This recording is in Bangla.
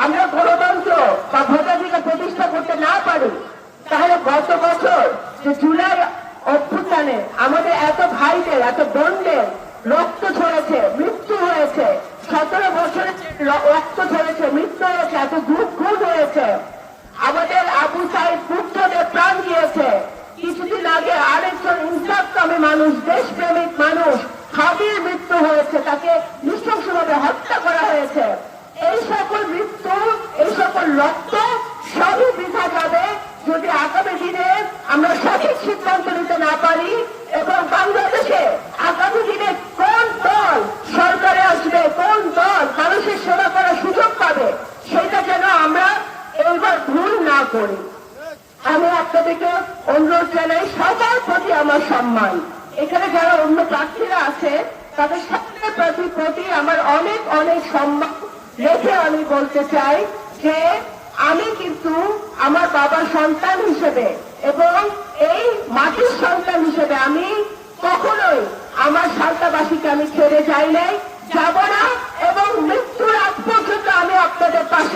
আমরা গণতন্ত্র বা ভোটাধিকার প্রতিষ্ঠা করতে না পারি, তাহলে গত বছর যে জুলাই অভ্যুত্থানে আমাদের এত ভাইদের এত বোনদের রক্ত ঝরেছে, মৃত্যু হয়েছে, 17 বছরে রক্ত ঝরেছে, মৃত্যু হয়েছে, এত খুন হয়েছে, আমাদের আবু সাইদ পুত্রদের প্রাণ দিয়েছে। কিছুদিন আগে আরেকজন ইনসাফ কামী মানুষ, দেশপ্রেমিক মানুষ হাবির মৃত্যু হয়েছে, তাকে নৃশংসভাবে হত্যা করা হয়েছে। এই সকল মৃত্যু, এই সকল রক্ত সবই বৃথা যাবে যদি আগামী দিনে আমরা সঠিক সিদ্ধান্ত নিতে না পারি এবং বাংলাদেশে আগামী দিনে কোন দল সরকারে আসবে, কোন দল মানুষের সেবা করার সুযোগ পাবে, সেটা যেন আমরা এইবার ভুল না করি। আমি আপনাদেরকে অনুরোধ জানাই, সবার প্রতি আমার সম্মান। এখানে যারা অন্য প্রার্থীরা আছে তাদের সকলের প্রতি আমার অনেক অনেক সম্মান রেখে আমি বলতে চাই যে আমি কিন্তু আমার বাবার সন্তান হিসেবে এবং এই মাটির সন্তান হিসেবে আমি কখনোই আমার সালতাবাসীকে আমি ছেড়ে যাই নাই, যাব না এবং মৃত্যুর আগ পর্যন্ত আমি আপনাদের পাশে